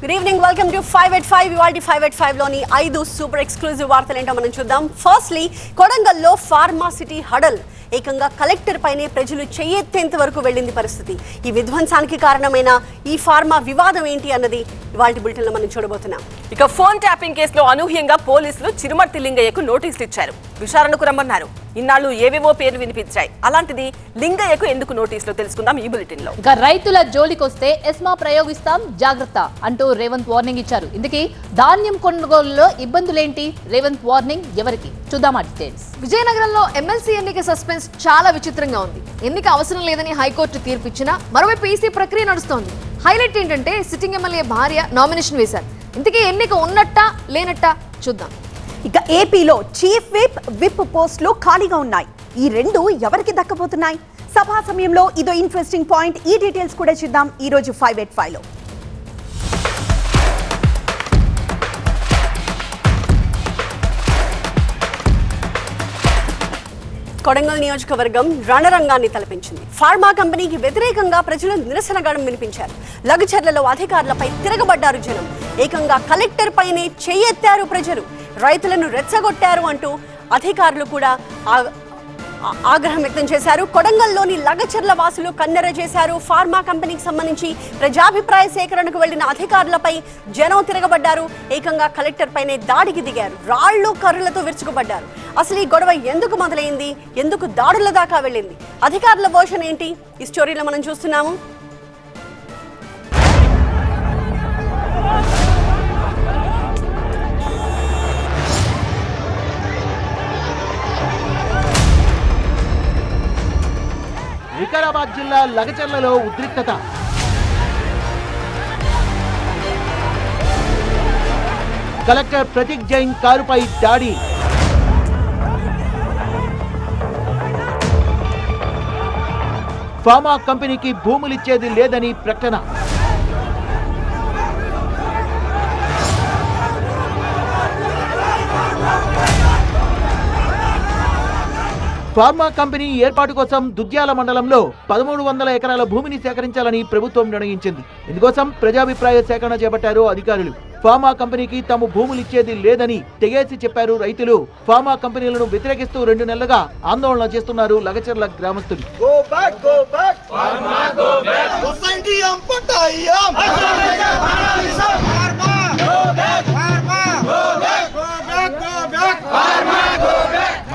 Good evening, welcome to 5 ఇవాల్టి 5 లోని 5 super exclusive వార్తలు ఏంటో మనం చూద్దాం. ఫస్ట్లీ, కొడంగల్లో ఫార్మాసిటీ హడల్. ఏకంగా కలెక్టర్ పైనే ప్రజలు చెయ్యెత్తేంత వరకు వెళ్ళింది పరిస్థితి. ఈ విధ్వంసానికి కారణమైన ఈ ఫార్మా వివాదం ఏంటి అన్నది ఇవాల్టి బులెటిన్ లో మనం చూడబోతున్నాం. ఇక ఫోన్ ట్యాపింగ్ కేసులో అనూహ్యంగా పోలీసులు చిరుమర్తి లింగయ్యకు నోటీసులు ఇచ్చారు. విచారణకు రమ్మన్నారు. ఇన్నాళ్ళు ఏవేవో పేర్లు వినిపించాయి. అలాంటిది లింగయ్యకు ఎందుకు నోటీసులు తెలుసుకుందాం ఈ బులెటిన్ లో. ఇక రైతుల జోలికొస్తే ఎస్మా ప్రయోగిస్తాం, జాగ్రత్త అంటూ రేవంత్ వార్నింగ్ ఇచ్చారు. ఇందుకే ధాన్యం కొనుగోలులో ఇబ్బందులేంటి, రేవంత్ వార్నింగ్ ఎవరికి, చూద్దాం ఆ డీటెయిల్స్. విజయనగరంలో ఎమ్మెల్సీ ఎన్నిక సస్పెన్స్ చాలా విచిత్రంగా ఉంది. ఎన్నిక అవసరం లేదని హైకోర్టు తీర్పిచ్చినా మరోవైపు ఈసీ ప్రక్రియ నడుస్తోంది. హైలైట్ ఏంటంటే సిట్టింగ్ ఎమ్మెల్యే భార్య నామినేషన్ వేశారు. ఇంతకీ ఎన్నిక ఉన్నట్టా లేనట్టా చూద్దాం. ఇక ఏపీలో చీఫ్ విప్ పోస్టులు ఖాళీగా ఉన్నాయి. ఈ రెండు ఎవరికి దక్కబోతున్నాయి? సభా సమయంలో ఇదో ఇంట్రెస్టింగ్ పాయింట్. ఈ డీటెయిల్స్ కూడా చూద్దాం ఈ రోజు 585లో. కొడంగల్ నియోజకవర్గం రణరంగాన్ని తలపించింది. ఫార్మా కంపెనీకి వ్యతిరేకంగా ప్రజలు నిరసన గళం వినిపించారు. లగచర్లలో అధికారులపై తిరగబడ్డారు జనం. ఏకంగా కలెక్టర్ పైనే చెయ్యెత్తారు ప్రజలు. రైతులను రెచ్చగొట్టారు అంటూ అధికారులు కూడా ఆగ్రహం వ్యక్తం చేశారు. కొడంగల్లోని లగచర్ల వాసులు కన్నెర చేశారు. ఫార్మా కంపెనీకి సంబంధించి ప్రజాభిప్రాయ సేకరణకు వెళ్లిన అధికారులపై జనం తిరగబడ్డారు. ఏకంగా కలెక్టర్ పైనే దాడికి దిగారు. రాళ్లు కర్రలతో విరుచుకుపడ్డారు. అసలు ఈ గొడవ ఎందుకు మొదలైంది, ఎందుకు దాడుల దాకా వెళ్ళింది, అధికారుల వర్షన్ ఏంటి, ఈ స్టోరీలో మనం చూస్తున్నాము. వికారాబాద్ జిల్లా లగచర్లలో ఉద్రిక్తత. కలెక్టర్ ప్రతీక్ జైన్ కారుపై దాడి. ఫార్మా కంపెనీకి భూములిచ్చేది లేదని ప్రకటన. ఫార్మా కంపెనీ ఏర్పాటు కోసం దుద్యాల మండలంలో 1300 ఎకరాల భూమిని సేకరించాలని ప్రభుత్వం నిర్ణయించింది. ఇందుకోసం ప్రజాభిప్రాయ సేకరణ చేపట్టారు అధికారులు. ఫార్మా కంపెనీకి తాము భూములిచ్చేది లేదని తెగేసి చెప్పారు రైతులు. ఫార్మా కంపెనీలను వ్యతిరేకిస్తూ 2 నెలలుగా ఆందోళన చేస్తున్నారు లగచర్ల గ్రామస్తులు.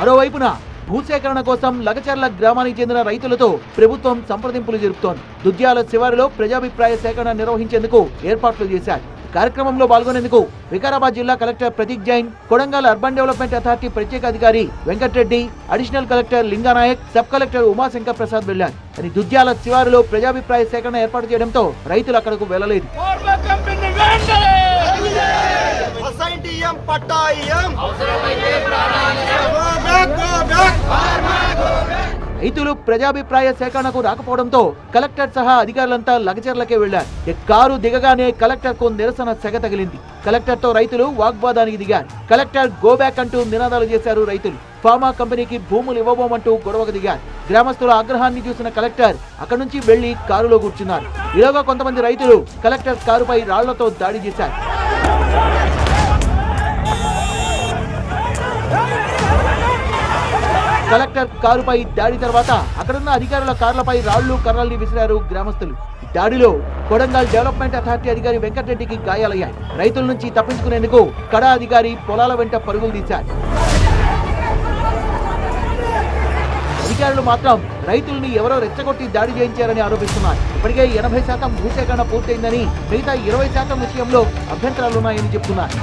మరోవైపున భూసేకరణ కోసం లగచర్ల గ్రామానికి చెందిన రైతులతో ప్రభుత్వం సంప్రదింపులు జరుపుతోంది. దుద్యాల శివారులో ప్రజాభిప్రాయ సేకరణ నిర్వహించేందుకు ఏర్పాట్లు చేశారు. కార్యక్రమంలో పాల్గొనేందుకు వికారాబాద్ జిల్లా collector Prateek Jain, Kodangal urban development authority ప్రత్యేక అధికారి Venkatareddy, additional collector Linganayak, sub collector Umashankar Prasad వెళ్లారు. అని దుద్యాల శివారులో ప్రజాభిప్రాయ సేకరణ ఏర్పాటు చేయడంతో రైతులు అక్కడకు వెళ్లలేదు. రైతులు ప్రజాభిప్రాయ సేకరణకు రాకపోవడంతో కలెక్టర్ సహా అధికారులంతా లగచర్లకే వెళ్లారు. కారు దిగగానే కలెక్టర్ కు నిరసన సెగ తగిలింది. కలెక్టర్ తో రైతులు వాగ్వాదానికి దిగారు. కలెక్టర్ గో బ్యాక్ అంటూ నినాదాలు చేశారు రైతులు. ఫార్మా కంపెనీకి భూములు ఇవ్వబోమంటూ గొడవకు దిగారు. గ్రామస్తుల ఆగ్రహాన్ని చూసిన కలెక్టర్ అక్కడి నుంచి వెళ్లి కారులో కూర్చున్నారు. ఈలోగా కొంతమంది రైతులు కలెక్టర్ కారుపై రాళ్లతో దాడి చేశారు. కలెక్టర్ కారుపై దాడి తర్వాత అక్కడున్న అధికారుల కార్లపై రాళ్లు కర్రల్ని విసిరారు గ్రామస్తులు. దాడిలో కొడంగల్ డెవలప్మెంట్ అథారిటీ అధికారి వెంకటరెడ్డికి గాయాలయ్యాయి. రైతుల నుంచి తప్పించుకునేందుకు కడా అధికారి పొలాల వెంట పరుగులు తీశారు. అధికారులు మాత్రం రైతుల్ని ఎవరో రెచ్చగొట్టి దాడి చేయించారని ఆరోపిస్తున్నారు. ఇప్పటికే 80% భూసేకరణ పూర్తయిందని, మిగతా 20% విషయంలో అభ్యంతరాలున్నాయని చెప్తున్నారు.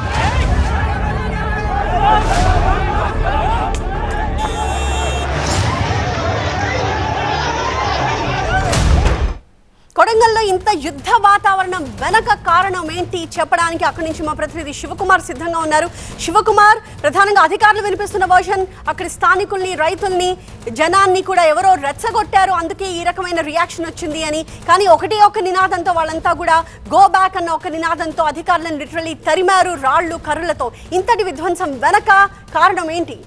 కొడంగల్లో ఇంత యుద్ధ వాతావరణం వెనక కారణం ఏంటి చెప్పడానికి అక్కడి నుంచి మా ప్రతినిధి శివకుమార్ సిద్ధంగా ఉన్నారు. శివకుమార్, ప్రధానంగా అధికారులు వినిపిస్తున్న వర్షన్ అక్కడి స్థానికుల్ని, రైతుల్ని, జనాన్ని కూడా ఎవరో రెచ్చగొట్టారు, అందుకే ఈ రకమైన రియాక్షన్ వచ్చింది అని. కానీ ఒకటే ఒక నినాదంతో వాళ్ళంతా కూడా గో బ్యాక్ అన్న ఒక నినాదంతో అధికారులను లిటరలీ తరిమారు రాళ్లు కర్రలతో. ఇంతటి విధ్వంసం వెనక కారణం ఏంటి?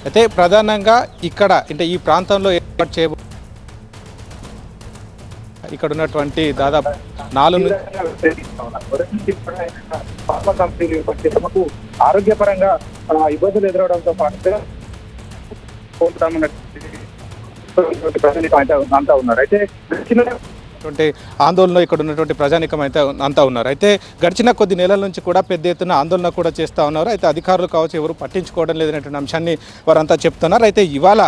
అయితే ప్రధానంగా ఇక్కడ అంటే ఈ ప్రాంతంలో ఏర్పాటు చేయబోయే ఇక్కడ ఉన్నటువంటి దాదాపు 4 ఫార్మా కంపెనీలు వచ్చి తమకు ఆరోగ్యపరంగా ఇబ్బందులు ఎదురవడంతో పాటుగా అంతా ఉన్నారు. అయితే ఆందోళన ఇక్కడ ఉన్నటువంటి ప్రజానికం అయితే అంతా ఉన్నారు. అయితే గడిచిన కొద్ది నెలల నుంచి కూడా పెద్ద ఎత్తున ఆందోళన కూడా చేస్తూ ఉన్నారు. అయితే అధికారులు కావచ్చు ఎవరు పట్టించుకోవడం లేదనేటువంటి అంశాన్ని వారంతా చెప్తున్నారు. అయితే ఇవాళ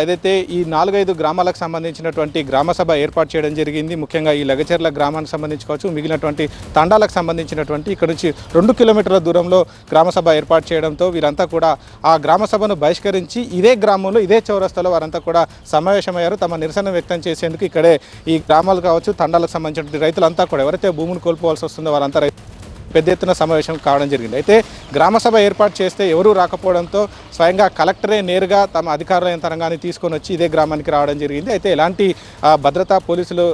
ఏదైతే ఈ 4-5 గ్రామాలకు సంబంధించినటువంటి గ్రామ సభ ఏర్పాటు చేయడం జరిగింది. ముఖ్యంగా ఈ లగచెర్ల గ్రామానికి సంబంధించి కావచ్చు, మిగిలినటువంటి తండాలకు సంబంధించినటువంటి ఇక్కడ నుంచి 2 కిలోమీటర్ల దూరంలో గ్రామ సభ ఏర్పాటు చేయడంతో వీరంతా కూడా ఆ గ్రామ సభను బహిష్కరించి ఇదే గ్రామంలో ఇదే చౌరస్తాలో వారంతా కూడా సమావేశమయ్యారు. తమ నిరసన వ్యక్తం చేసేందుకు ఇక్కడే ఈ గ్రామాలు కావచ్చు, తండాలకు సంబంధించిన రైతులంతా కూడా ఎవరైతే భూమిని కోల్పోవాల్సి వస్తుందో వారంతా పెద్ద ఎత్తున సమావేశం కావడం జరిగింది. అయితే గ్రామ సభ ఏర్పాటు చేస్తే ఎవరూ రాకపోవడంతో స్వయంగా కలెక్టరే నేరుగా తమ అధికారుల యంత్రాంగాన్ని తీసుకొని వచ్చి ఇదే గ్రామానికి రావడం జరిగింది. అయితే ఎలాంటి భద్రతా పోలీసులు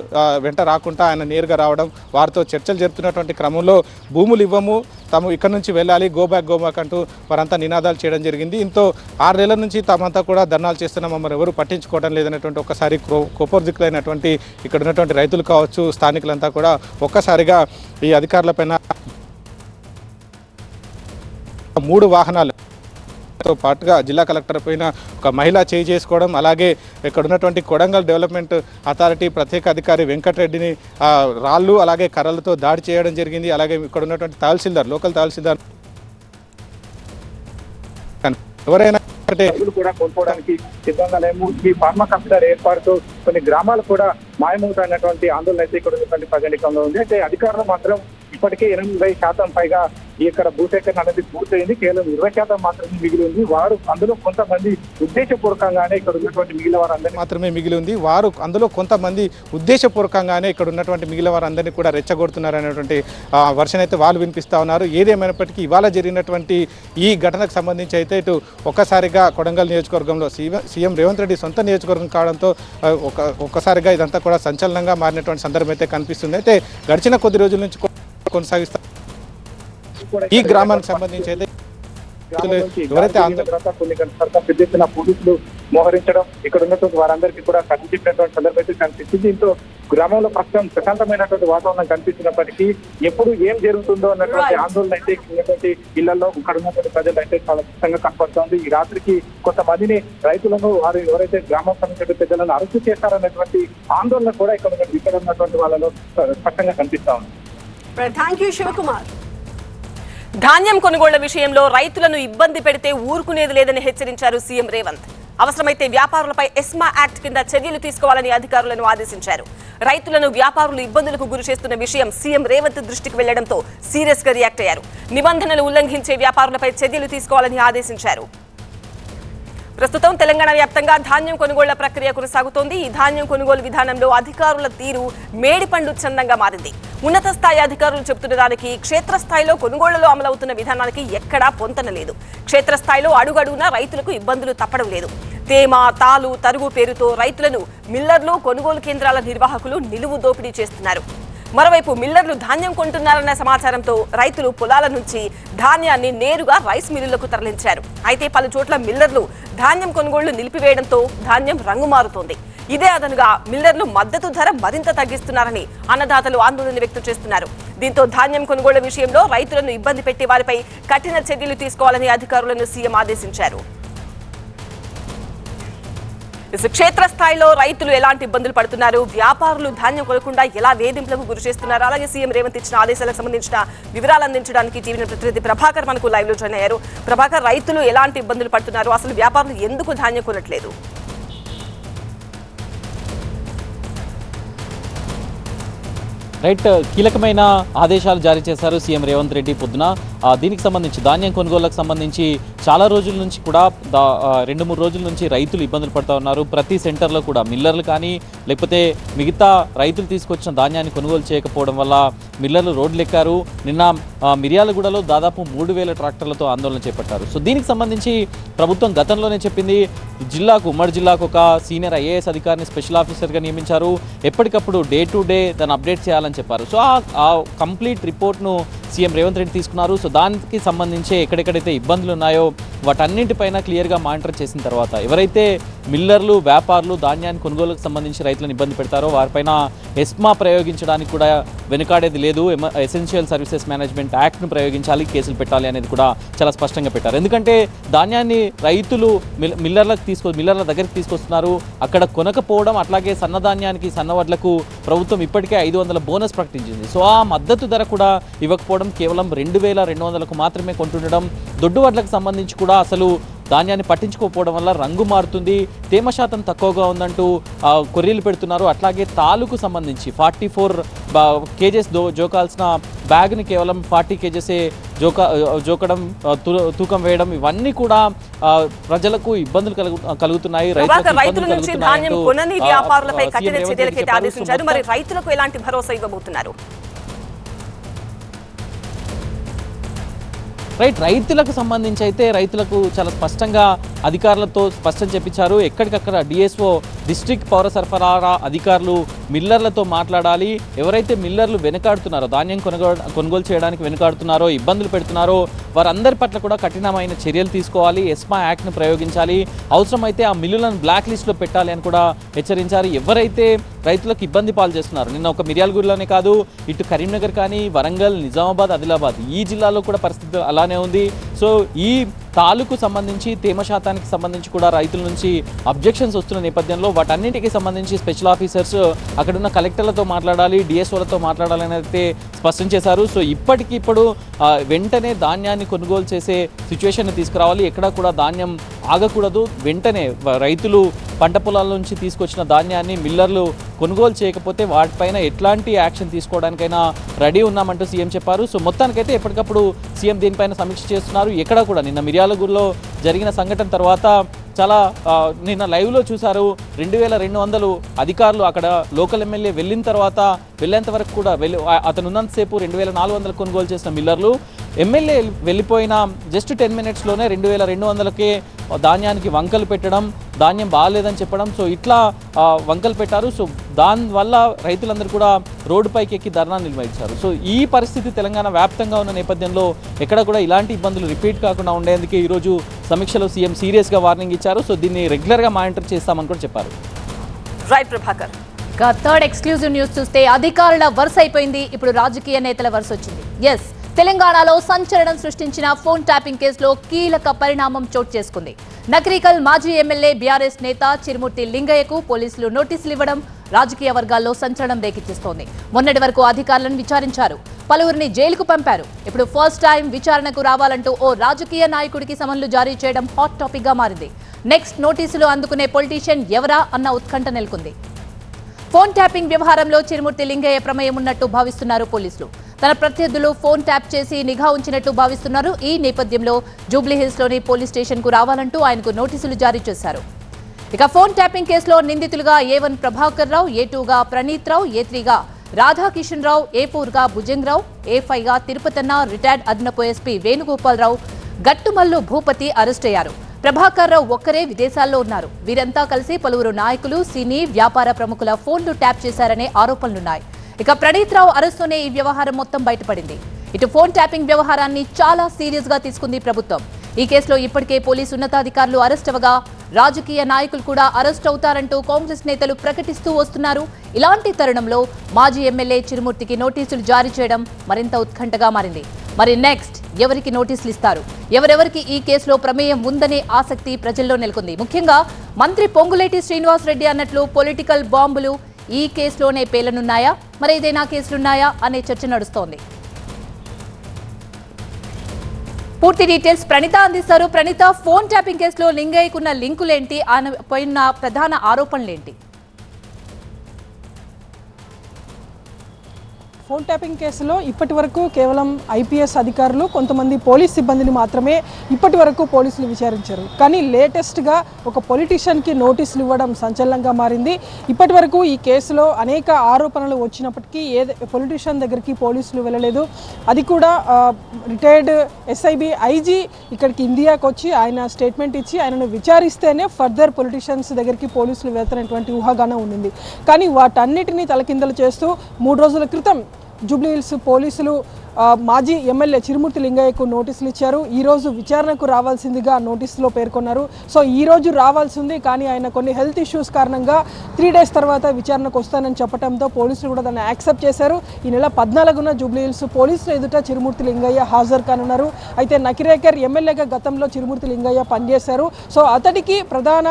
వెంట రాకుండా ఆయన నేరుగా రావడం, వారితో చర్చలు జరుపుతున్నటువంటి క్రమంలో భూములు ఇవ్వము, తాము ఇక్కడ నుంచి వెళ్ళాలి, గో బ్యాక్ అంటూ వారంతా నినాదాలు చేయడం జరిగింది. ఇంతో 6 నెలల నుంచి తామంతా కూడా ధర్నాలు చేస్తున్నాం, మమ్మల్ని ఎవరు పట్టించుకోవడం లేదనేటువంటి ఒక్కసారి కోపోద్రిక్తులైనటువంటి ఇక్కడ ఉన్నటువంటి రైతులు కావచ్చు, స్థానికులంతా కూడా ఒక్కసారిగా ఈ అధికారులపైన 3 వాహనాలతో పాటుగా జిల్లా కలెక్టర్ పైన ఒక మహిళ చేయి చేసుకోవడం, అలాగే ఇక్కడ ఉన్నటువంటి కొడంగల్ డెవలప్మెంట్ అథారిటీ ప్రత్యేక అధికారి వెంకటరెడ్డిని రాళ్ళు అలాగే కర్రలతో దాడి చేయడం జరిగింది. అలాగే ఇక్కడ ఉన్నటువంటి తహసీల్దార్, లోకల్ తహసీల్దార్ ఎవరైనా కూడా కోల్పోవడానికి సిద్ధంగా లేము. ఈ ఫార్మా కంపెనీల ఏర్పాటుతో కొన్ని గ్రామాలు కూడా మాయమవుతున్నటువంటి ఆందోళన అయితే ఇక్కడ ఉన్నటువంటి ప్రజానికంలో ఉంది. అయితే అధికారులు మాత్రం ఇప్పటికే 80% పైగా ఇక్కడ భూసేకరణ అనేది పూర్తయింది. కేవలం 20% మాత్రమే మిగిలి ఉంది. వారు అందులో కొంతమంది ఉద్దేశపూర్వకంగానే ఇక్కడ ఉన్నటువంటి మిగిలిన వారందరినీ మాత్రమే మిగిలి ఉంది. వారు అందులో కొంతమంది ఉద్దేశపూర్వకంగానే ఇక్కడ ఉన్నటువంటి మిగిలిన వారందరినీ కూడా రెచ్చగొడుతున్నారు అనేటువంటి వర్షన్ అయితే వాళ్ళు వినిపిస్తూ ఉన్నారు. ఏదేమైనప్పటికీ ఇవాళ జరిగినటువంటి ఈ ఘటనకు సంబంధించి అయితే ఇటు ఒక్కసారిగా కొడంగల్ నియోజకవర్గంలో సీఎం రేవంత్ రెడ్డి సొంత నియోజకవర్గం కావడంతో ఒక్కసారిగా ఇదంతా కూడా సంచలనంగా మారినటువంటి సందర్భం అయితే కనిపిస్తుంది. అయితే గడిచిన కొద్ది రోజుల నుంచి కొనసాగిస్తారు ఈ గ్రామానికి సంబంధించి అయితే ఎవరైతే కొన్ని పెద్ద ఎత్తున పోలీసులు మోహరించడం, ఇక్కడ ఉన్నటువంటి వారందరికీ కూడా కనిపించినటువంటి సందర్భం అయితే కనిపిస్తుంది. దీంతో గ్రామంలో ప్రస్తుతం ప్రశాంతమైనటువంటి వాతావరణం కనిపిస్తున్నప్పటికీ ఎప్పుడు ఏం జరుగుతుందో అన్నటువంటి ఆందోళన అయితే ఉన్నటువంటి ఇళ్లలో ఇక్కడ ఉన్నటువంటి ప్రజలు అయితే చాలా స్పష్టంగా కనపడుతోంది. ఈ రాత్రికి కొంతమందిని రైతులను వారు ఎవరైతే గ్రామం సంబంధించిన పెద్దలను అరెస్టు చేస్తారన్నటువంటి ఆందోళన కూడా ఇక్కడ ఉన్నటువంటి వాళ్ళలో స్పష్టంగా కనిపిస్తా ఉంది. Thank you Shivakumar. ధాన్యం కొనుగోళ్ల విషయంలో రైతులను ఇబ్బంది పెడితే ఊరుకునేది లేదని హెచ్చరించారు సీఎం రేవంత్. అవసరమైతే వ్యాపారులపై ఎస్మా యాక్ట్ కింద చర్యలు తీసుకోవాలని అధికారులను ఆదేశించారు. రైతులను వ్యాపారులు ఇబ్బందులకు గురి చేస్తున్న విషయం సీఎం రేవంత్ దృష్టికి వెళ్లడంతో సీరియస్ గా రియాక్ట్ అయ్యారు. నిబంధనలు ఉల్లంఘించే వ్యాపారులపై చర్యలు తీసుకోవాలని ఆదేశించారు. ప్రస్తుతం తెలంగాణ వ్యాప్తంగా ధాన్యం కొనుగోళ్ల ప్రక్రియ కొనసాగుతోంది. ఈ ధాన్యం కొనుగోలు విధానంలో అధికారుల తీరు మేడిపండు చందంగా మారింది. ఉన్నత స్థాయి అధికారులు చెబుతున్న దానికి క్షేత్రస్థాయిలో కొనుగోళ్లలో అమలవుతున్న విధానానికి ఎక్కడా పొంతన లేదు. క్షేత్రస్థాయిలో అడుగడుగునా రైతులకు ఇబ్బందులు తప్పడం లేదు. తేమ, తాలు, తరుగు పేరుతో రైతులను మిల్లర్లు, కొనుగోలు కేంద్రాల నిర్వాహకులు నిలువు దోపిడీ చేస్తున్నారు. మరోవైపు మిల్లర్లు ధాన్యం కొంటున్నారన్న సమాచారంతో రైతులు పొలాల నుంచి ధాన్యాన్ని నేరుగా రైస్ మిల్లులకు తరలించారు. అయితే పలు చోట్ల మిల్లర్లు ధాన్యం కొనుగోళ్లు నిలిపివేయడంతో ధాన్యం రంగు మారుతోంది. ఇదే అదనుగా మిల్లర్లు మద్దతు ధర మరింత తగ్గిస్తున్నారని అన్నదాతలు ఆందోళన వ్యక్తం చేస్తున్నారు. దీంతో ధాన్యం కొనుగోళ్ల విషయంలో రైతులను ఇబ్బంది పెట్టే వారిపై కఠిన చర్యలు తీసుకోవాలని అధికారులను సీఎం ఆదేశించారు. క్షేత్రస్థాయిలో రైతులు ఎలాంటి ఇబ్బందులు పడుతున్నారు, వ్యాపారులు ధాన్యం కొనకుండా ఎలా వేధింపులకు గురి చేస్తున్నారు, అలాగే సీఎం రేవంత్ ఇచ్చిన ఆదేశాలకు సంబంధించిన వివరాలు అందించడానికి టీవీ ప్రతినిధి ప్రభాకర్ మనకు లైవ్ లో జాయిన్ అయ్యారు. ప్రభాకర్, రైతులు ఎలాంటి ఇబ్బందులు పడుతున్నారు, అసలు వ్యాపారులు ఎందుకు ధాన్యం కొనట్లేదు? రైట్, కీలకమైన ఆదేశాలు జారీ చేశారు సీఎం రేవంత్ రెడ్డి పొద్దున. దీనికి సంబంధించి ధాన్యం కొనుగోళ్లకు సంబంధించి చాలా రోజుల నుంచి కూడా 2-3 రోజుల నుంచి రైతులు ఇబ్బందులు పడుతూ ఉన్నారు. ప్రతి సెంటర్లో కూడా మిల్లర్లు కానీ లేకపోతే మిగతా రైతులు తీసుకొచ్చిన ధాన్యాన్ని కొనుగోలు చేయకపోవడం వల్ల మిల్లర్లు రోడ్లు ఎక్కారు. నిన్న మిర్యాలగూడలో దాదాపు 3000 ట్రాక్టర్లతో ఆందోళన చేపట్టారు. సో దీనికి సంబంధించి ప్రభుత్వం గతంలోనే చెప్పింది, ఉమ్మడి జిల్లాకు ఒక సీనియర్ ఐఏఎస్ అధికారిని స్పెషల్ ఆఫీసర్గా నియమించారు. ఎప్పటికప్పుడు డే టు డే దాన్ని అప్డేట్ చేయాలని చెప్పారు. సో ఆ కంప్లీట్ రిపోర్ట్ను సీఎం రేవంత్ రెడ్డి తీసుకున్నారు. సో దానికి సంబంధించి ఎక్కడెక్కడైతే ఇబ్బందులు ఉన్నాయో వాటన్నింటిపైన క్లియర్గా మానిటర్ చేసిన తర్వాత ఎవరైతే మిల్లర్లు వ్యాపారులు ధాన్యాన్ని కొనుగోలుకు సంబంధించి రైతులను ఇబ్బంది పెడతారో వారిపైన ఎస్మా ప్రయోగించడానికి కూడా వెనుకాడేది లేదు. ఎసెన్షియల్ సర్వీసెస్ మేనేజ్మెంట్ యాక్ట్ను ప్రయోగించాలి, కేసులు పెట్టాలి అనేది కూడా చాలా స్పష్టంగా పెట్టారు. ఎందుకంటే ధాన్యాన్ని రైతులు మిల్లర్ల దగ్గరికి తీసుకొస్తున్నారు, అక్కడ కొనకపోవడం, అట్లాగే సన్నధాన్యానికి సన్నవడ్లకు ప్రభుత్వం ఇప్పటికే 500 బోనస్ ప్రకటించింది. సో ఆ మద్దతు ధర కూడా ఇవ్వకపోవడం, కేవలం 2200కు మాత్రమే కొంటుండడం, దొడ్డు వడ్లకు సంబంధించి కూడా అసలు ధాన్యాన్ని పట్టించుకోకపోవడం వల్ల రంగు మారుతుంది, తేమ శాతం తక్కువగా ఉందంటూ కొర్రీలు పెడుతున్నారు. అట్లాగే తాలుకు సంబంధించి 44 కేజెస్ జోకాల్సిన బ్యాగ్ని కేవలం 40 కేజెసే జోకడం, తూకం వేయడం, ఇవన్నీ కూడా ప్రజలకు ఇబ్బందులు కలుగుతున్నాయి. రైతుల నుంచి ధాన్యం కొనని వ్యాపారులపై కఠిన చర్యలకైతే ఆదేశించారు. మరి రైతులకు ఎలాంటి భరోసా ఇవ్వబోతున్నారు? రైతులకు సంబంధించి అయితే రైతులకు చాలా స్పష్టంగా అధికారులతో స్పష్టం చెప్పించారు. ఎక్కడికక్కడ డిఎస్ఓ డిస్ట్రిక్ట్ పౌర సరఫరా అధికారులు మిల్లర్లతో మాట్లాడాలి. ఎవరైతే మిల్లర్లు వెనుకాడుతున్నారో, ధాన్యం కొనుగోలు చేయడానికి వెనుకాడుతున్నారో, ఇబ్బందులు పెడుతున్నారో వారందరి పట్ల కూడా కఠినమైన చర్యలు తీసుకోవాలి, ఎస్మా యాక్ట్ను ప్రయోగించాలి, అవసరమైతే ఆ మిల్లులను బ్లాక్ లిస్ట్లో పెట్టాలి అని కూడా హెచ్చరించారు. ఎవరైతే రైతులకు ఇబ్బంది పాలు చేస్తున్నారు, నిన్న ఒక మిర్యాలగూడలోనే కాదు, ఇటు కరీంనగర్ కానీ, వరంగల్, నిజామాబాద్, ఆదిలాబాద్ ఈ జిల్లాలో కూడా పరిస్థితి అలానే ఉంది. సో ఈ తాలుకు సంబంధించి తేమ శాతానికి సంబంధించి కూడా రైతుల నుంచి అబ్జెక్షన్స్ వస్తున్న నేపథ్యంలో వాటన్నిటికీ సంబంధించి స్పెషల్ ఆఫీసర్స్ అక్కడున్న కలెక్టర్లతో మాట్లాడాలి, డిఎస్ఓలతో మాట్లాడాలని అయితే స్పష్టం చేశారు. సో ఇప్పటికిప్పుడు వెంటనే ధాన్యాన్ని కొనుగోలు చేసే సిచ్యువేషన్ని తీసుకురావాలి, ఎక్కడా కూడా ధాన్యం ఆగకూడదు. వెంటనే రైతులు పంట పొలాల నుంచి తీసుకొచ్చిన ధాన్యాన్ని మిల్లర్లు కొనుగోలు చేయకపోతే వాటిపైన ఎట్లాంటి యాక్షన్ తీసుకోవడానికైనా రెడీ ఉన్నామంటూ సీఎం చెప్పారు. సో మొత్తానికైతే ఎప్పటికప్పుడు సీఎం దీనిపైన సమీక్ష చేస్తున్నారు. ఎక్కడ కూడా నిన్న మిర్యాలగూడలో జరిగిన సంఘటన తర్వాత చాలా నిన్న లైవ్లో చూశారు, 2200 అధికారులు అక్కడ లోకల్ ఎమ్మెల్యే వెళ్ళేంత వరకు కూడా అతను ఉన్నంతసేపు 2400 కొనుగోలు చేసిన మిల్లర్లు, ఎమ్మెల్యే వెళ్ళిపోయిన జస్ట్ 10 మినిట్స్లోనే 2200కే ధాన్యానికి వంకలు పెట్టడం, ధాన్యం బాగాలేదని చెప్పడం. సో ఇట్లా వంకలు పెట్టారు. సో దానివల్ల రైతులందరూ కూడా రోడ్డుపైకి ఎక్కి ధర్నా నిర్వహించారు. సో ఈ పరిస్థితి తెలంగాణ వ్యాప్తంగా ఉన్న నేపథ్యంలో ఎక్కడ కూడా ఇలాంటి ఇబ్బందులు రిపీట్ కాకుండా ఉండేందుకే ఈరోజు సమీక్షలో సీఎం సీరియస్గా వార్నింగ్ ఇచ్చారు. సో దీన్ని రెగ్యులర్గా మానిటర్ చేస్తామని కూడా చెప్పారు. రైట్ ప్రభాకర్. ఇక థర్డ్ ఎక్స్క్లూజివ్ న్యూస్ చూస్తే అధికారుల వరుస అయిపోయింది, ఇప్పుడు రాజకీయ నేతల వరుస వచ్చింది. ఎస్, తెలంగాణలో సంచలనం సృష్టించిన ఫోన్ ట్యాపింగ్ కేసులో కీలక పరిణామం చోటు చేసుకుంది. నకరికల్ మాజీ ఎమ్మెల్యే బీఆర్ఎస్ నేత చిరుమూర్తి లింగయ్యకు పోలీసులు నోటీసులు ఇవ్వడం రాజకీయ వర్గాల్లో సంచలనం రేకెత్తిస్తోంది. మొన్నటి వరకు అధికారులను విచారించారు, పలువురిని జైలుకు పంపారు. ఇప్పుడు ఫస్ట్ టైం విచారణకు రావాలంటూ ఓ రాజకీయ నాయకుడికి సమన్లు జారీ చేయడం హాట్ టాపిక్ గా మారింది. నెక్స్ట్ నోటీసులు అందుకునే పొలిటీషియన్ ఎవరా అన్న ఉత్కంఠ నెలకొంది. ఫోన్ ట్యాపింగ్ వ్యవహారంలో చిరుమూర్తి లింగయ్య ప్రమేయం ఉన్నట్టు భావిస్తున్నారు పోలీసులు. తన ప్రత్యర్థులు ఫోన్ ట్యాప్ చేసి నిఘా ఉంచినట్టు భావిస్తున్నారు. ఈ నేపథ్యంలో జూబ్లీహిల్స్లోని పోలీస్ స్టేషన్కు రావాలంటూ ఆయనకు నోటీసులు జారీ చేశారు. ఇక ఫోన్ ట్యాపింగ్ కేసులో నిందితులుగా A1 ప్రభాకర్ రావు, A2గా ప్రణీత్ రావు, A3గా రాధాకిషన్ రావు, A4గా భుజంగ్ రావు, A5గా తిరుపతన్న, రిటైర్డ్ అదనపు ఎస్పీ వేణుగోపాల్ రావు, గట్టుమల్లు భూపతి అరెస్ట్ అయ్యారు. ప్రభాకర్ రావు ఒక్కరే విదేశాల్లో ఉన్నారు. వీరంతా కలిసి పలువురు నాయకులు, సినీ, వ్యాపార ప్రముఖుల ఫోన్లు ట్యాప్ చేశారనే ఆరోపణలున్నాయి. ఇక ప్రణీత్ రావు అరెస్టుతోనే ఈ వ్యవహారం మొత్తం బయటపడింది. ఇటు ఫోన్ ట్యాపింగ్ వ్యవహారాన్ని చాలా సీరియస్ గా తీసుకుంది ప్రభుత్వం. ఈ కేసులో ఇప్పటికే పోలీసు ఉన్నతాధికారులు అరెస్ట్ అవగా రాజకీయ నాయకులు కూడా అరెస్ట్ అవుతారంటూ కాంగ్రెస్ నేతలు ప్రకటిస్తూ వస్తున్నారు. ఇలాంటి తరుణంలో మాజీ ఎమ్మెల్యే చిరుమూర్తికి నోటీసులు జారీ చేయడం మరింత ఉత్కంఠగా మారింది. మరి నెక్స్ట్ ఎవరికి నోటీసులు ఇస్తారు, ఎవరెవరికి ఈ కేసులో ప్రమేయం ఉందనే ఆసక్తి ప్రజల్లో నెలకొంది. ముఖ్యంగా మంత్రి పొంగులేటి శ్రీనివాస్ రెడ్డి అన్నట్లు పొలిటికల్ బాంబులు ఈ కేసులోనే పేలనున్నాయా, మరి ఏదైనా కేసులున్నాయా అనే చర్చ నడుస్తోంది. పూర్తి డీటెయిల్స్ ప్రణీత అందిస్తారు. ప్రణీత, ఫోన్ ట్యాపింగ్ కేసులో లింగయ్యకున్న లింకులేంటి, ఆయన పైన ప్రధాన ఆరోపణలేంటి? ఫోన్ ట్యాపింగ్ కేసులో ఇప్పటి వరకు కేవలం ఐపీఎస్ అధికారులు, కొంతమంది పోలీస్ సిబ్బందిని మాత్రమే ఇప్పటి వరకు పోలీసులు విచారించారు. కానీ లేటెస్ట్గా ఒక పొలిటీషియన్కి నోటీసులు ఇవ్వడం సంచలనంగా మారింది. ఇప్పటి వరకు ఈ కేసులో అనేక ఆరోపణలు వచ్చినప్పటికీ పొలిటీషియన్ దగ్గరికి పోలీసులు వెళ్ళలేదు. అది కూడా రిటైర్డ్ ఎస్ఐబి ఐజీ ఇక్కడికి ఇండియాకి వచ్చి ఆయన స్టేట్మెంట్ ఇచ్చి ఆయనను విచారిస్తేనే ఫర్దర్ పొలిటీషియన్స్ దగ్గరికి పోలీసులు వెళ్తున్నటువంటి ఊహాగానం ఉండింది. కానీ వాటన్నిటినీ తలకిందలు చేస్తూ 3 రోజుల క్రితం జూబ్లీహిల్స్ పోలీసులు మాజీ ఎమ్మెల్యే చిరుమూర్తి లింగయ్యకు నోటీసులు ఇచ్చారు. ఈరోజు విచారణకు రావాల్సిందిగా నోటీసులో పేర్కొన్నారు. సో ఈరోజు రావాల్సి ఉంది, కానీ ఆయన కొన్ని హెల్త్ ఇష్యూస్ కారణంగా 3 days తర్వాత విచారణకు వస్తానని చెప్పడంతో పోలీసులు కూడా దాన్ని యాక్సెప్ట్ చేశారు. ఈ నెల 14న జూబ్లీహిల్స్ పోలీసుల ఎదుట చిరుమూర్తి లింగయ్య హాజరు కానున్నారు. అయితే నకిరేకర్ ఎమ్మెల్యేగా గతంలో చిరుమూర్తి లింగయ్య పనిచేశారు. సో అతడికి ప్రధాన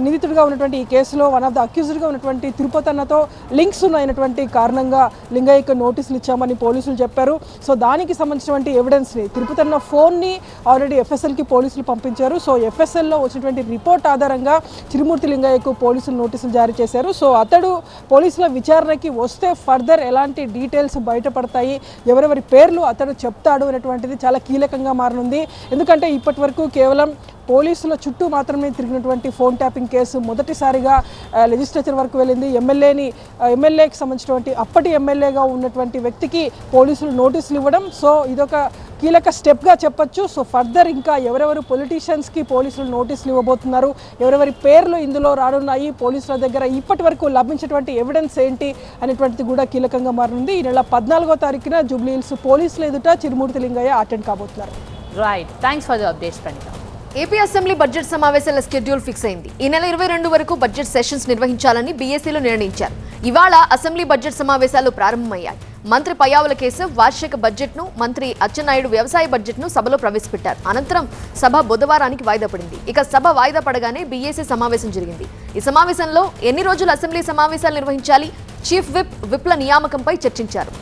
నిందితుడిగా ఉన్నటువంటి ఈ కేసులో వన్ ఆఫ్ ద అక్యూజ్డ్గా ఉన్నటువంటి తిరుపతి అన్నతో లింక్స్ ఉన్నటువంటి కారణంగా లింగయ్యకు నోటీసులు ఇచ్చామని పోలీసులు చెప్పారు. సో దానికి సంబంధించినటువంటి ఎవిడెన్స్ని తిరుపతి అన్న ఫోన్ని ఆల్రెడీ ఎఫ్ఎస్ఎల్కి పోలీసులు పంపించారు. సో ఎఫ్ఎస్ఎల్లో వచ్చినటువంటి రిపోర్ట్ ఆధారంగా చిరుమూర్తి లింగయ్యకు పోలీసులు నోటీసులు జారీ చేశారు. సో అతడు పోలీసుల విచారణకి వస్తే ఫర్దర్ ఎలాంటి డీటెయిల్స్ బయటపడతాయి, ఎవరెవరి పేర్లు అతడు చెప్తాడు అనేటువంటిది చాలా కీలకంగా మారనుంది. ఎందుకంటే ఇప్పటి వరకు కేవలం పోలీసుల చుట్టూ మాత్రమే తిరిగినటువంటి ఫోన్ ట్యాపింగ్ కేసు మొదటిసారిగా లెజిస్లేచర్ వరకు వెళ్ళింది. ఎమ్మెల్యేకి సంబంధించినటువంటి అప్పటి ఎమ్మెల్యేగా ఉన్నటువంటి వ్యక్తికి పోలీసులు నోటీసులు ఇవ్వడం, సో ఇదొక కీలక స్టెప్గా చెప్పొచ్చు. సో ఫర్దర్ ఇంకా ఎవరెవరు పొలిటీషియన్స్కి పోలీసులు నోటీసులు ఇవ్వబోతున్నారు, ఎవరెవరి పేర్లు ఇందులో రానున్నాయి, పోలీసుల దగ్గర ఇప్పటి వరకు లభించినటువంటి ఎవిడెన్స్ ఏంటి అనేటువంటిది కూడా కీలకంగా మారనుంది. ఈ నెల 14వ తారీఖున జూబ్లీహిల్స్ పోలీసుల ఎదుట చిరుమూర్తి లింగయ్య అటెండ్ కాబోతున్నారు. Right, thanks for the updates Praneetha. AP assembly budget సమావేశాల షెడ్యూల్ ఫిక్స్ అయింది. ఈ నెల 22 వరకు బడ్జెట్ సెషన్స్ నిర్వహించాలని బీఎస్సీలో నిర్ణయించారు. ఇవాళ అసెంబ్లీ బడ్జెట్ సమావేశాలు ప్రారంభమయ్యాయి. మంత్రి పయ్యావుల కేశవ్ వార్షిక బడ్జెట్ను, మంత్రి అచ్చెన్నాయుడు వ్యవసాయ బడ్జెట్ను సభలో ప్రవేశపెట్టారు. అనంతరం సభ బుధవారానికి వాయిదా పడింది. ఇక సభ వాయిదా పడగానే బీఏసీ సమావేశం జరిగింది. ఈ సమావేశంలో ఎన్ని రోజులు అసెంబ్లీ సమావేశాలు నిర్వహించాలి, చీఫ్ విప్ల నియామకంపై చర్చించారు.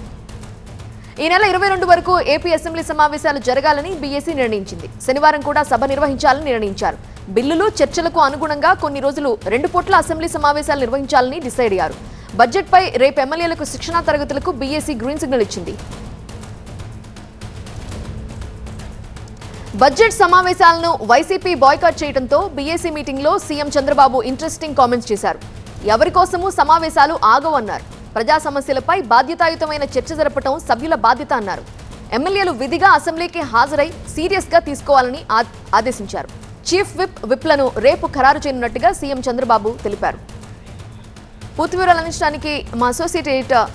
ఈ నెల 22 వరకు ఏపీ అసెంబ్లీ సమావేశాలు జరగాలని బీఏసీ నిర్ణయించింది. శనివారం కూడా సభ నిర్వహించాలని నిర్ణయించారు. బిల్లులు చర్చలకు అనుగుణంగా కొన్ని రోజులు 2 పూట్ల అసెంబ్లీ సమావేశాలు నిర్వహించాలని డిసైడ్ అయ్యారు. బడ్జెట్పై రేపు ఎమ్మెల్యేలకు శిక్షణా తరగతులకు బీఏసీ గ్రీన్ సిగ్నల్ ఇచ్చింది. బడ్జెట్ సమావేశాలను వైసీపీ బాయ్కాట్ చేయడంతో బీఏసీ మీటింగ్లో సీఎం చంద్రబాబు ఇంట్రెస్టింగ్ కామెంట్స్ చేశారు. ఎవరి కోసమూ సమావేశాలు ఆగవన్నారు. ప్రజా సమస్యలపై బాధ్యతాయుతమైన చర్చ జరపడం సభ్యుల బాధ్యత అన్నారు. ఎమ్మెల్యేలు విధిగా అసెంబ్లీకి హాజరై సీరియస్గా తీసుకోవాలని ఆదేశించారు. చీఫ్ విప్లను రేపు ఖరారు చేయనున్నట్టుగా సీఎం చంద్రబాబు తెలిపారు. పూర్తి వివరాలు అందించడానికి మా అసోసియేట్ ఎడిటర్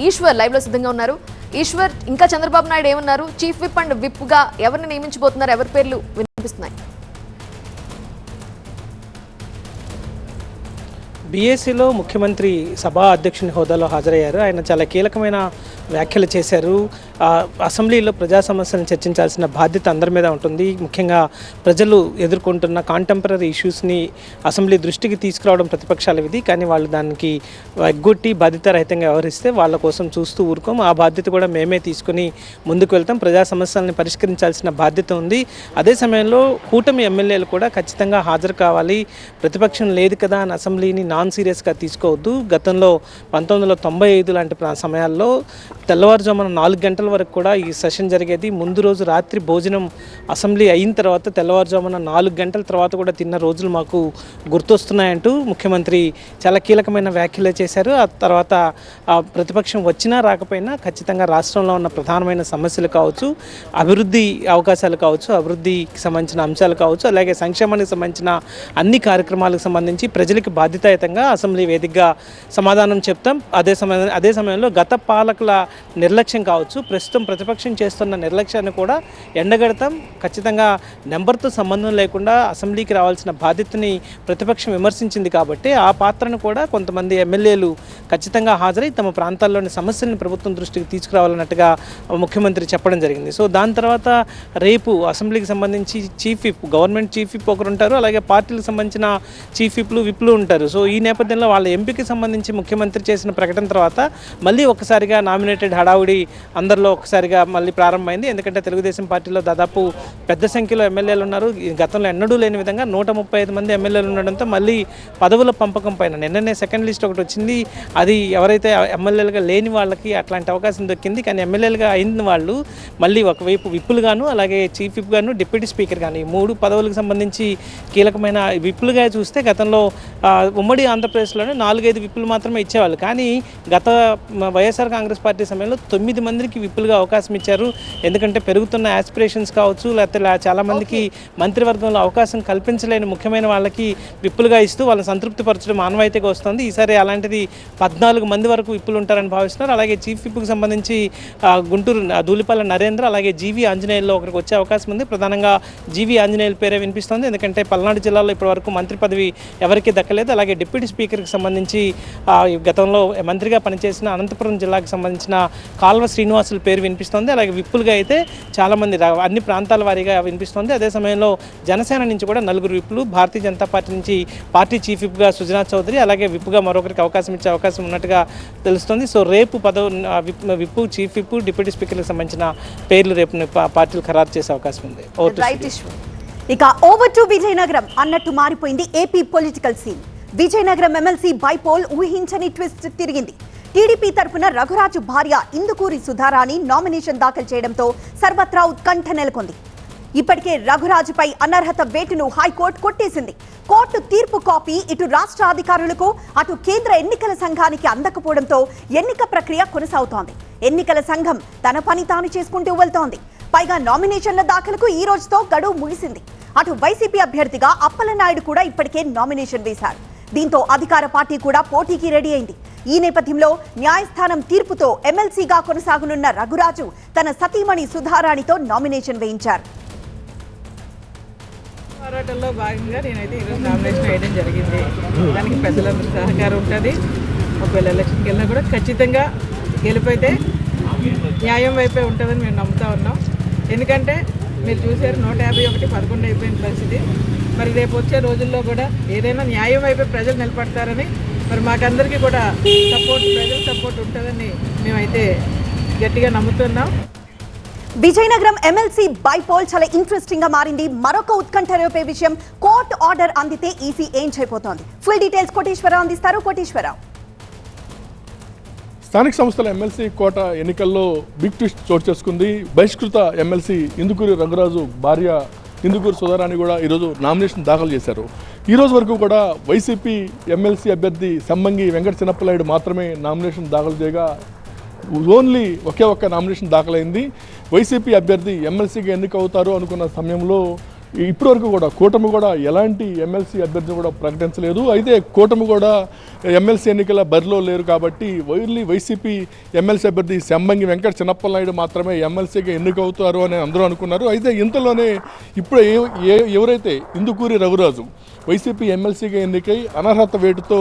ఈశ్వర్ లైవ్ లో సిద్ధంగా ఉన్నారు. ఈశ్వర్, ఇంకా చంద్రబాబు నాయుడు ఏమన్నారు, చీఫ్ విప్ అండ్ విప్ గా ఎవరిని నియమించబోతున్నారు, ఎవరి పేర్లు వినిపిస్తున్నాయి? బీఏసీలో ముఖ్యమంత్రి సభా అధ్యక్షుని హోదాలో హాజరయ్యారు. ఆయన చాలా కీలకమైన వ్యాఖ్యలు చేశారు. అసెంబ్లీలో ప్రజా సమస్యలను చర్చించాల్సిన బాధ్యత అందరి మీద ఉంటుంది. ముఖ్యంగా ప్రజలు ఎదుర్కొంటున్న కాంటెంపరీ ఇష్యూస్ని అసెంబ్లీ దృష్టికి తీసుకురావడం ప్రతిపక్షాల విధి, కానీ వాళ్ళు దానికి ఎగ్గొట్టి బాధ్యతారహితంగా వ్యవహరిస్తే వాళ్ళ కోసం చూస్తూ ఊరుకోం. ఆ బాధ్యత కూడా మేమే తీసుకుని ముందుకు వెళ్తాం. ప్రజా సమస్యలను పరిష్కరించాల్సిన బాధ్యత ఉంది. అదే సమయంలో కూటమి ఎమ్మెల్యేలు కూడా ఖచ్చితంగా హాజరు కావాలి. ప్రతిపక్షం లేదు కదా అని అసెంబ్లీని నాన్ సీరియస్గా తీసుకోవద్దు. గతంలో 1995 లాంటి సమయాల్లో తెల్లవారుజామున 4 గంటల వరకు కూడా ఈ సెషన్ జరిగేది. ముందు రోజు రాత్రి భోజనం అసెంబ్లీ అయిన తర్వాత తెల్లవారుజామున 4 గంటల తర్వాత కూడా తిన్న రోజులు మాకు గుర్తొస్తున్నాయంటూ ముఖ్యమంత్రి చాలా కీలకమైన వ్యాఖ్యలు చేశారు. ఆ తర్వాత ప్రతిపక్షం వచ్చినా రాకపోయినా ఖచ్చితంగా రాష్ట్రంలో ఉన్న ప్రధానమైన సమస్యలు కావచ్చు, అభివృద్ధి అవకాశాలు కావచ్చు, అభివృద్ధికి సంబంధించిన అంశాలు కావచ్చు, అలాగే సంక్షేమానికి సంబంధించిన అన్ని కార్యక్రమాలకు సంబంధించి ప్రజలకు బాధ్యతాయుతంగా అసెంబ్లీ వేదికగా సమాధానం చెప్తాం. అదే సమయంలో గత పాలకుల నిర్లక్ష్యం కావచ్చు, ప్రస్తుతం ప్రతిపక్షం చేస్తున్న నిర్లక్ష్యాన్ని కూడా ఎండగడతాం. ఖచ్చితంగా నెంబర్తో సంబంధం లేకుండా అసెంబ్లీకి రావాల్సిన బాధ్యతని ప్రతిపక్షం విమర్శించింది కాబట్టి ఆ పాత్రను కూడా కొంతమంది ఎమ్మెల్యేలు ఖచ్చితంగా హాజరై తమ ప్రాంతాల్లోని సమస్యలను ప్రభుత్వం దృష్టికి తీసుకురావాలన్నట్టుగా ముఖ్యమంత్రి చెప్పడం జరిగింది. సో దాని తర్వాత రేపు అసెంబ్లీకి సంబంధించి chief whip, government chief whip ఒకరు ఉంటారు, అలాగే పార్టీలకు సంబంధించిన చీఫ్ విప్లు ఉంటారు. సో ఈ నేపథ్యంలో వాళ్ళ ఎంపికకి సంబంధించి ముఖ్యమంత్రి చేసిన ప్రకటన తర్వాత మళ్ళీ ఒకసారిగా నామినేటెడ్ హడావుడి అందరిలో ఒకసారిగా మళ్ళీ ప్రారంభమైంది. ఎందుకంటే తెలుగుదేశం పార్టీలో దాదాపు పెద్ద సంఖ్యలో ఎమ్మెల్యేలు ఉన్నారు. గతంలో ఎన్నడూ లేని విధంగా 135 మంది ఎమ్మెల్యేలు ఉండడంతో మళ్ళీ పదవుల పంపకం పైన నిన్ననే సెకండ్ లిస్ట్ ఒకటి వచ్చింది. అది ఎవరైతే ఎమ్మెల్యేలుగా లేని వాళ్ళకి అట్లాంటి అవకాశం దొక్కింది. కానీ ఎమ్మెల్యేలుగా అయిన వాళ్ళు మళ్ళీ ఒకవైపు విప్పులు గాను, అలాగే చీఫ్ విప్ గాను, డిప్యూటీ స్పీకర్ గాను, ఈ 3 పదవులకు సంబంధించి కీలకమైన విప్పులుగా చూస్తే గతంలో ఉమ్మడి ఆంధ్రప్రదేశ్లోనే 4-5 విప్పులు మాత్రమే ఇచ్చేవాళ్ళు. కానీ గత వైఎస్ఆర్ కాంగ్రెస్ పార్టీ సమయంలో 9 మందికి విప్పులుగా అవకాశం ఇచ్చారు. ఎందుకంటే పెరుగుతున్న యాస్పిరేషన్స్ కావచ్చు, లేకపోతే చాలామందికి మంత్రివర్గంలో అవకాశం కల్పించలేని ముఖ్యమైన వాళ్ళకి విప్పులుగా ఇస్తూ వాళ్ళని సంతృప్తిపరచడం ఆనవాయితీగా వస్తుంది. ఈసారి అలాంటిది 14 మంది వరకు విప్పులు ఉంటారని భావిస్తున్నారు. అలాగే చీఫ్ విప్కి సంబంధించి గుంటూరు ధూళిపాల నరేంద్ర, అలాగే జీవీ ఆంజనేయుల్లో ఒకరికి వచ్చే అవకాశం ఉంది. ప్రధానంగా జీవీ ఆంజనేయుల పేరే వినిపిస్తుంది. ఎందుకంటే పల్నాడు జిల్లాలో ఇప్పటివరకు మంత్రి పదవి ఎవరికీ దక్కలేదు. అలాగే డిప్యూటీ స్పీకర్కి సంబంధించి గతంలో మంత్రిగా పనిచేసిన అనంతపురం జిల్లాకు సంబంధించిన కాల్వ శ్రీనివాసుల పేరు వినిపిస్తుంది. అలాగే విప్పులుగా అయితే చాలామంది అన్ని ప్రాంతాల వారీగా వినిపిస్తుంది. అదే సమయంలో జనసేన నుంచి కూడా 4 విప్పులు, భారతీయ జనతా పార్టీ నుంచి పార్టీ చీఫ్ విప్గా సుజనా చౌదరి, అలాగే విప్పుగా మరొకరికి అవకాశం ఇచ్చే అవకాశం ఉన్నట్టుగా తెలుస్తుంది. సో రేపు విప్పు, చీఫ్ విప్పు, డిప్యూటీ స్పీకర్కి సంబంధించిన పేర్లు రేపు పార్టీలు ఖరారు చేసే అవకాశం ఉంది. ఇక ఓవర్ టు విజయనగరం అన్నట్టు మారిపోయింది AP political scene. Vizianagaram MLC bypoll ఊహించని ట్విస్ట్ తిరిగింది. టీడీపీ తరఫున రఘురాజు భార్య ఇందుకూరి సుధారాణి నామినేషన్ దాఖలు చేయడంతో సర్వత్రా ఉత్కంఠ నెలకొంది. ఇప్పటికే రఘురాజుపై అనర్హత వేటును హైకోర్టు కొట్టేసింది. కోర్టు తీర్పు కాపీ ఇటు రాష్ట్ర అధికారులకు, అటు కేంద్ర ఎన్నికల సంఘానికి అందకపోవడంతో ఎన్నిక ప్రక్రియ కొనసాగుతోంది. ఎన్నికల సంఘం తన పని తాను చేసుకుంటూ వెళ్తోంది. పైగా నామినేషన్ల దాఖలకు ఈ రోజుతో గడువు ముగిసింది. అటు వైసీపీ అభ్యర్థిగా అప్పలనాయుడు కూడా ఇప్పటికే నామినేషన్ వేశారు. దీంతో అధికార పార్టీ కూడా పోటీకి రెడీ అయింది. ఈ నేపథ్యంలో న్యాయస్థానం తీర్పుతో ఎమ్మెల్సీగా కొనసాగనున్న రఘురాజు తన సతీమణి సుధారాణితో నామినేషన్ వేయించారు. పోరాటంలో భాగంగా నేనైతే ఈరోజు నామినేషన్ వేయడం జరిగింది. దానికి ప్రజలందరూ సహకారం ఉంటుంది. ఒకవేళ ఎలక్షన్కి వెళ్ళినా కూడా ఖచ్చితంగా గెలుపైతే న్యాయం వైపే ఉంటుందని మేము నమ్ముతా ఉన్నాం. ఎందుకంటే మీరు చూసారు 151 11 అయిపోయిన పరిస్థితి. మరి రేపు వచ్చే రోజుల్లో కూడా ఏదైనా న్యాయం వైపే ప్రజలు నిలబడతారని, మరి మాకందరికీ కూడా ప్రజల సపోర్ట్ ఉంటుందని మేమైతే గట్టిగా నమ్ముతున్నాం. విజయనగరం ఎమ్మెల్సీ బైపోల్ చాలా ఇంట్రెస్టింగ్ గా మారింది. మరొక ఉత్కంఠ రేపే విషయం, కోర్టు ఆర్డర్ అందితే ఈసీ ఏం చేయబోతోంది? ఫుల్ డీటెయిల్స్ కోటేశ్వరరావు అందిస్తారు. కోటేశ్వరరావు, స్థానిక సంస్థల ఎమ్మెల్సీ కోట ఎన్నికల్లో బిగ్ ట్విస్ట్ చోటు చేసుకుంది. బహిష్కృత ఎమ్మెల్సీ ఇందుకూరి రఘురాజు భార్య ఇందుకూరి సుధారాణి కూడా ఈరోజు నామినేషన్ దాఖలు చేశారు. ఈ రోజు వరకు కూడా వైసీపీ ఎమ్మెల్సీ అభ్యర్థి సమ్మంగి వెంకట చిన్నప్పలనాయుడు మాత్రమే నామినేషన్ దాఖలు చేయగా ఓన్లీ ఒకే ఒక్క నామినేషన్ దాఖలైంది. వైసీపీ అభ్యర్థి ఎమ్మెల్సీగా ఎన్నికవుతారు అనుకున్న సమయంలో ఇప్పటివరకు కూడా కూటమి కూడా ఎలాంటి ఎమ్మెల్సీ అభ్యర్థిని కూడా ప్రకటించలేదు. అయితే కూటమి కూడా ఎమ్మెల్సీ ఎన్నికల బరిలో లేరు కాబట్టి ఓన్లీ వైసీపీ ఎమ్మెల్సీ అభ్యర్థి సమ్మంగి వెంకట చిన్నప్పలనాయుడు మాత్రమే ఎమ్మెల్సీగా ఎన్నికవుతారు అని అందరూ అనుకున్నారు. అయితే ఇంతలోనే ఇప్పుడు ఎవరైతే ఇందుకూరి రఘురాజు వైసీపీ ఎమ్మెల్సీగా ఎన్నికై అనర్హత వేటుతో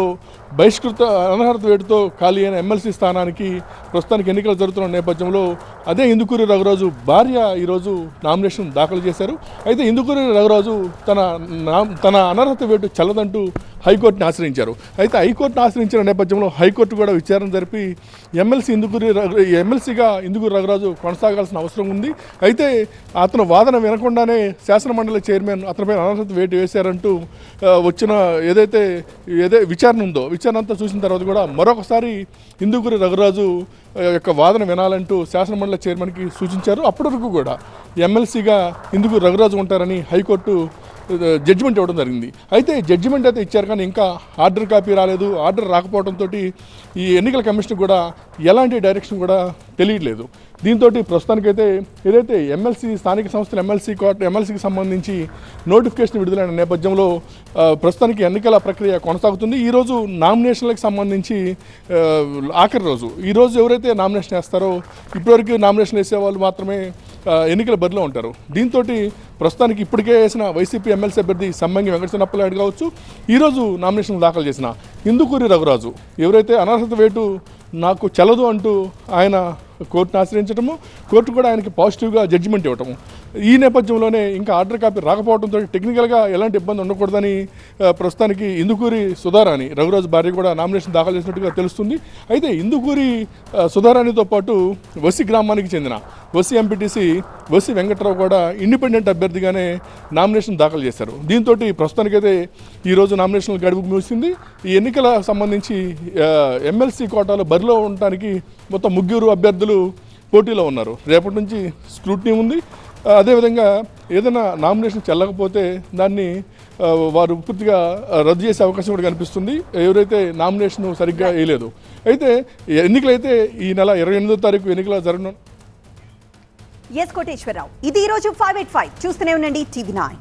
ఖాళీ అయిన ఎమ్మెల్సీ స్థానానికి ప్రస్తుతానికి ఎన్నికలు జరుగుతున్న నేపథ్యంలో అదే ఇందుకూరి రఘురాజు భార్య ఈరోజు నామినేషన్ దాఖలు చేశారు. అయితే ఇందుకూరి రఘురాజు తన అనర్హత వేటు చల్లదంటూ హైకోర్టుని ఆశ్రయించారు. అయితే హైకోర్టును ఆశ్రయించిన నేపథ్యంలో హైకోర్టు కూడా విచారణ జరిపి ఎమ్మెల్సీగా ఇందుకూరి రఘురాజు కొనసాగాల్సిన అవసరం ఉంది. అయితే అతను వాదన వినకుండానే శాసనమండలి చైర్మన్ అతనిపై అనర్హత వేటు వేశారంటూ వచ్చిన ఏదైతే విచారణ ఉందో, విచారణ అంతా చూసిన తర్వాత కూడా మరొకసారి ఇందుకూరి రఘురాజు యొక్క వాదన వినాలంటూ శాసనమండలి చైర్మన్కి సూచించారు. అప్పటి వరకు కూడా ఎమ్మెల్సీగా ఇందుకూరి రఘురాజు ఉంటారని హైకోర్టు జడ్జిమెంట్ ఇవ్వడం జరిగింది. అయితే జడ్జిమెంట్ అయితే ఇచ్చారు కానీ ఇంకా ఆర్డర్ కాపీ రాలేదు. ఆర్డర్ రాకపోవడంతో ఈ ఎన్నికల కమిషన్ కూడా ఎలాంటి డైరెక్షన్ కూడా తెలియట్లేదు. దీంతో ప్రస్తుతానికైతే ఏదైతే స్థానిక సంస్థల ఎమ్మెల్సీకి సంబంధించి నోటిఫికేషన్ విడుదలైన నేపథ్యంలో ప్రస్తుతానికి ఎన్నికల ప్రక్రియ కొనసాగుతుంది. ఈరోజు నామినేషన్లకు సంబంధించి ఆఖరి రోజు. ఈరోజు ఎవరైతే నామినేషన్ వేస్తారో ఇప్పటివరకు నామినేషన్ వేసే వాళ్ళు మాత్రమే ఎన్నికల బరిలో ఉంటారు. దీంతో ప్రస్తుతానికి ఇప్పటికే వేసిన వైసీపీ ఎమ్మెల్సీ అభ్యర్థి సమ్మంగి వెంకట చిన్నప్పలనాయుడు కావచ్చు, ఈరోజు నామినేషన్ దాఖలు చేసిన ఇందుకూరి రఘురాజు ఎవరైతే అనర్హత వేటు నాకు చెల్లదు అంటూ ఆయన కోర్టును ఆశ్రయించడము, కోర్టు కూడా ఆయనకి పాజిటివ్గా జడ్జిమెంట్ ఇవ్వటము. ఈ నేపథ్యంలోనే ఇంకా ఆర్డర్ కాపీ రాకపోవడంతో టెక్నికల్గా ఎలాంటి ఇబ్బంది ఉండకూడదని ప్రస్తుతానికి ఇందుకూరి సుధారాణి రఘురాజు భార్య కూడా నామినేషన్ దాఖలు చేసినట్టుగా తెలుస్తుంది. అయితే ఇందుకూరి సుధారాణితో పాటు వసి గ్రామానికి చెందిన వసి ఎంపీటీసీ వసి వెంకట్రావు కూడా ఇండిపెండెంట్ అభ్యర్థిగానే నామినేషన్ దాఖలు చేశారు. దీంతో ప్రస్తుతానికైతే ఈరోజు నామినేషన్ గడువుకు ముగిసింది. ఈ ఎన్నికల సంబంధించి ఎమ్మెల్సీ కోటాలో బరిలో ఉండటానికి మొత్తం 3 అభ్యర్థులు పోటీలో ఉన్నారు. రేపటి నుంచి స్క్రూటినీ ఉంది. అదేవిధంగా ఏదైనా నామినేషన్ చెల్లకపోతే దాన్ని వారు పూర్తిగా రద్దు చేసే అవకాశం కూడా కనిపిస్తుంది, ఎవరైతే నామినేషన్ సరిగ్గా వేయలేదు. అయితే ఎన్నికలైతే ఈ నెల 28వ తారీఖు ఎన్నికల జరగను. ఎస్ కోటేశ్వరరావు, ఇది ఈరోజు 585. చూస్తూనే ఉండండి TV9.